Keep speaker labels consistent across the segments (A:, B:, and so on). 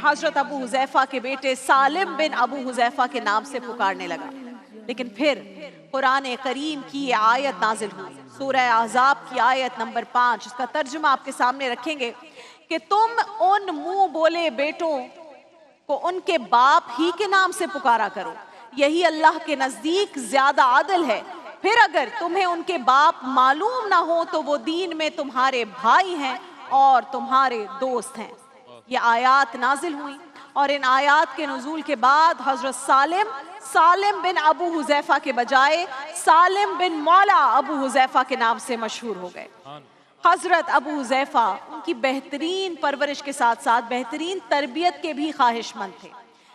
A: حضرت ابو حذیفہ کے بیٹے سالم بن ابو حذیفہ کے نام سے پکارنے لگا۔ لیکن پھر قرآن کریم کی یہ آیت نازل ہوئی، سورہ احزاب کی آیت نمبر 5، اس کا ترجمہ آپ کے سامنے رکھیں گے کہ تم ان منہ بولے بیٹوں کو ان کے باپ ہی کے نام سے پکارا کرو، یہی اللہ کے نزدیک زیادہ عادل ہے۔ پھر اگر تمہیں ان کے باپ معلوم نہ ہو تو وہ دین میں تمہارے بھائی ہیں اور تمہارے دوست ہیں۔ یہ آیات نازل ہوئی اور ان آیات کے نزول کے بعد حضرت سالم بن ابو حذیفہ کے بجائے سالم بن مولا ابو حذیفہ کے نام سے مشہور ہو گئے۔ حضرت ابو حذیفہ ان کی بہترین پرورش کے ساتھ ساتھ بہترین تربیت کے بھی خواہش مند تھے۔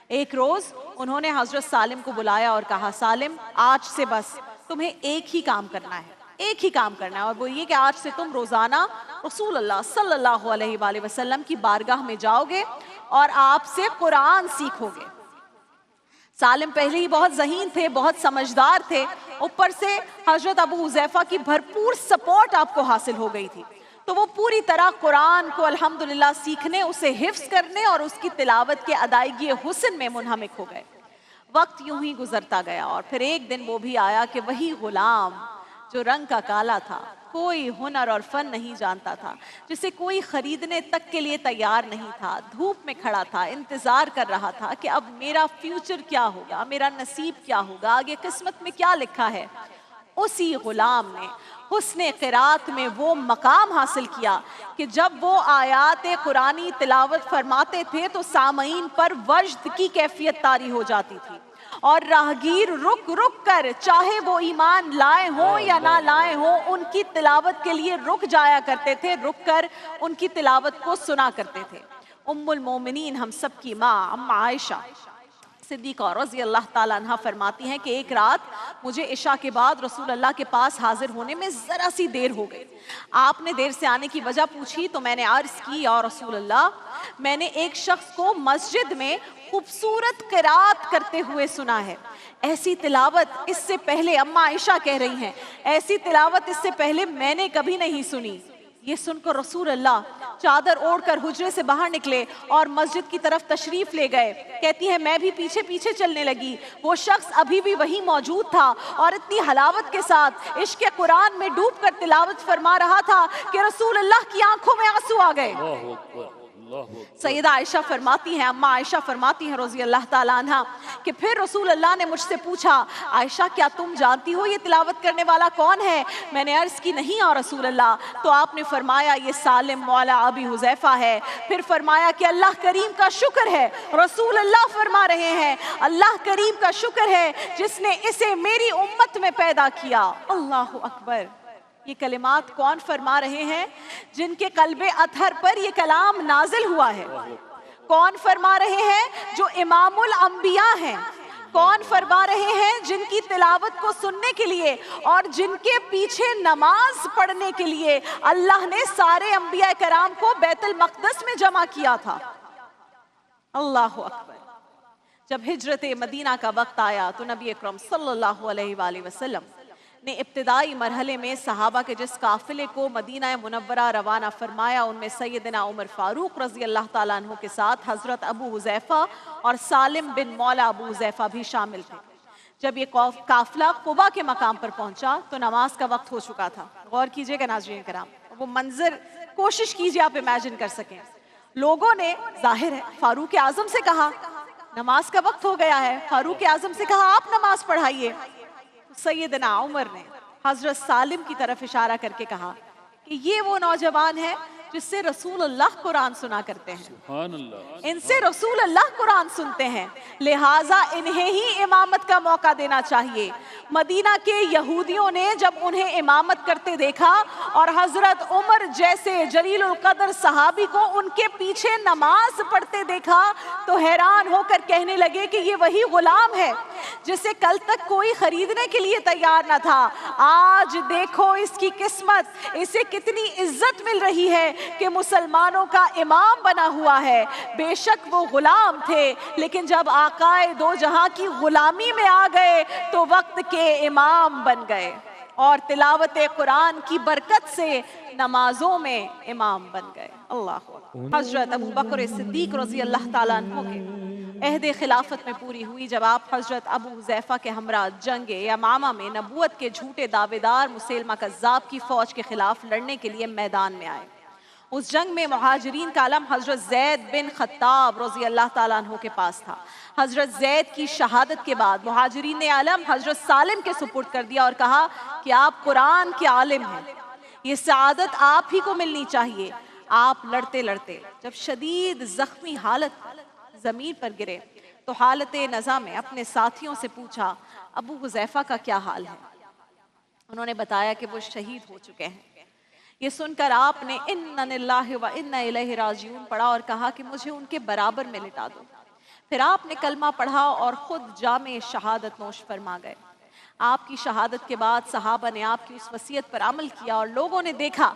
A: ایک روز انہوں نے حضرت سالم کو بلایا اور کہا، سالم آج سے بس تمہیں ایک ہی کام کرنا ہے، ایک ہی کام کرنا ہے، اور وہ یہ کہ آج سے تم روزانہ رسول اللہ صلی اللہ علیہ وآلہ وسلم کی بارگاہ میں جاؤ گے اور آپ سے قرآن سیکھو گے۔ سالم پہلے ہی بہت ذہین تھے، بہت سمجھدار تھے، اوپر سے حضرت ابو حذیفہ کی بھرپور سپورٹ آپ کو حاصل ہو گئی تھی، تو وہ پوری طرح قرآن کو الحمدللہ سیکھنے، اسے حفظ کرنے اور اس کی تلاوت کے ادائیگی حسن میں منہمک ہو گئے۔ وقت یوں ہی گزرتا گیا اور پھر ایک دن وہ بھی آیا کہ وہی غلام جو رنگ کا کالا تھا، کوئی ہنر اور فن نہیں جانتا تھا، جسے کوئی خریدنے تک کے لیے تیار نہیں تھا، دھوپ میں کھڑا تھا، انتظار کر رہا تھا کہ اب میرا فیوچر کیا ہوگا، میرا نصیب کیا ہوگا، آگے قسمت میں کیا لکھا ہے۔ اسی غلام نے حسن قرات میں وہ مقام حاصل کیا کہ جب وہ آیات قرآنی تلاوت فرماتے تھے تو سامعین پر وجد کی کیفیت طاری ہو جاتی تھی، اور راہگیر رک رک کر، چاہے وہ ایمان لائے ہوں یا نہ لائے ہوں، ان کی تلاوت کے لیے رک جایا کرتے تھے، رک کر ان کی تلاوت کو سنا کرتے تھے۔ ام المومنین ہم سب کی ماں ام عائشہ صدیقہ رضی اللہ تعالیٰ عنہ فرماتی ہیں کہ ایک رات مجھے عشاء کے بعد رسول اللہ کے پاس حاضر ہونے میں ذرا سی دیر ہو گئی۔ آپ نے دیر سے آنے کی وجہ پوچھی تو میں نے عرض کی، یا رسول اللہ، میں نے ایک شخص کو مسجد میں خوبصورت قرات کرتے ہوئے سنا ہے، ایسی تلاوت اس سے پہلے، اما عائشہ کہہ رہی ہیں، ایسی تلاوت اس سے پہلے میں نے کبھی نہیں سنی۔ یہ سن کر رسول اللہ چادر اوڑھ کر حجرے سے باہر نکلے اور مسجد کی طرف تشریف لے گئے۔ کہتی ہے میں بھی پیچھے پیچھے چلنے لگی، وہ شخص ابھی بھی وہی موجود تھا اور اتنی حلاوت کے ساتھ عشق قرآن میں ڈوب کر تلاوت فرما رہا تھا کہ رسول اللہ کی آنکھوں میں آنسو آ گئے۔ سیدہ عائشہ فرماتی ہیں، اما عائشہ فرماتی ہیں رضی اللہ تعالیٰ عنہ کہ پھر رسول اللہ نے مجھ سے پوچھا، عائشہ کیا تم جانتی ہو یہ تلاوت کرنے والا کون ہے؟ میں نے عرض کی نہیں یا رسول اللہ، تو آپ نے فرمایا یہ سالم مولا ابی حذیفہ ہے۔ پھر فرمایا کہ اللہ کریم کا شکر ہے، رسول اللہ فرما رہے ہیں اللہ کریم کا شکر ہے جس نے اسے میری امت میں پیدا کیا۔ اللہ اکبر! یہ کلمات کون فرما رہے ہیں؟ جن کے قلب اطہر پر یہ کلام نازل ہوا ہے۔ کون فرما رہے ہیں؟ جو امام الانبیاء ہیں۔ کون فرما رہے ہیں؟ جن کی تلاوت کو سننے کے لیے اور جن کے پیچھے نماز پڑھنے کے لیے اللہ نے سارے انبیاء کرام کو بیت المقدس میں جمع کیا تھا۔ اللہ اکبر! جب ہجرت مدینہ کا وقت آیا تو نبی اکرم صلی اللہ علیہ وآلہ وسلم نے ابتدائی مرحلے میں صحابہ کے جس قافلے کو مدینہ منورہ روانہ فرمایا، ان میں سیدنا عمر فاروق رضی اللہ تعالیٰ عنہ کے ساتھ حضرت ابو حذیفہ اور سالم بن مولا ابو حذیفہ بھی شامل تھے۔ جب یہ قافلہ قبا کے مقام پر پہنچا تو نماز کا وقت ہو چکا تھا۔ غور کیجئے گا ناظرین کرام، وہ منظر کوشش کیجئے آپ امیجن کر سکیں۔ لوگوں نے ظاہر ہے فاروق اعظم سے کہا نماز کا وقت ہو گیا ہے، فاروق اعظم سے کہا آپ نماز پڑھائیے۔ سیدنا عمر نے حضرت سالم کی طرف اشارہ کر کے کہا کہ یہ وہ نوجوان ہے جس سے رسول اللہ قرآن سنا کرتے ہیں،
B: سبحان اللہ،
A: ان سے رسول اللہ قرآن سنتے ہیں، لہٰذا انہیں ہی امامت کا موقع دینا چاہیے۔ مدینہ کے یہودیوں نے جب انہیں امامت کرتے دیکھا اور حضرت عمر جیسے جلیل القدر صحابی کو ان کے پیچھے نماز پڑھتے دیکھا تو حیران ہو کر کہنے لگے کہ یہ وہی غلام ہے جسے کل تک کوئی خریدنے کے لیے تیار نہ تھا، آج دیکھو اس کی قسمت، اسے کتنی عزت مل رہی ہے کہ مسلمانوں کا امام بنا ہوا ہے۔ بے شک وہ غلام تھے لیکن جب آقائے دو جہاں کی غلامی میں آ گئے تو وقت کے امام بن گئے اور تلاوت قرآن کی برکت سے نمازوں میں امام بن گئے۔ اللہ اکبر! حضرت ابو بکر صدیق رضی اللہ تعالیٰ عنہ کے عہد خلافت میں پوری ہوئی، جب آپ حضرت ابو حذیفہ کے ہمراہ جنگ یمامہ میں نبوت کے جھوٹے دعوے دار مسیلمہ کذاب کی فوج کے خلاف لڑنے کے لیے میدان میں آئے۔ اس جنگ میں مہاجرین کا علم حضرت زید بن خطاب رضی اللہ تعالیٰ عنہ کے پاس تھا۔ حضرت زید کی شہادت کے بعد مہاجرین نے علم حضرت سالم کے سپرد کر دیا اور کہا کہ آپ قرآن کے عالم ہیں، یہ سعادت آپ ہی کو ملنی چاہیے۔ آپ لڑتے لڑتے جب شدید زخمی حالت زمین پر گرے تو حالت نزا میں اپنے ساتھیوں سے پوچھا ابو حذیفہ کا کیا حال ہے؟ انہوں نے بتایا کہ وہ شہید ہو چکے ہیں۔ یہ سن کر آپ نے اِنَّا لِلَّهِ وَإِنَّا إِلَيْهِ راجعون پڑھا اور کہا کہ مجھے ان کے برابر میں لٹا دو۔ پھر آپ نے کلمہ پڑھا اور خود جامِ شہادت نوش فرما گئے۔ آپ کی شہادت کے بعد صحابہ نے آپ کی اس وصیت پر عمل کیا اور لوگوں نے دیکھا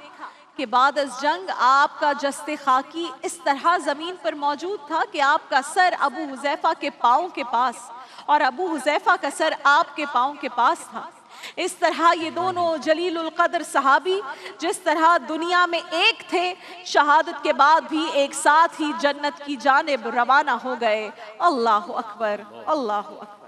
A: کہ بعد از جنگ آپ کا جسد خاکی اس طرح زمین پر موجود تھا کہ آپ کا سر ابو حذیفہ کے پاؤں کے پاس اور ابو حذیفہ کا سر آپ کے پاؤں کے پاس تھا۔ اس طرح یہ دونوں جلیل القدر صحابی جس طرح دنیا میں ایک تھے، شہادت کے بعد بھی ایک ساتھ ہی جنت کی جانب روانہ ہو گئے۔ اللہ اکبر، اللہ اکبر۔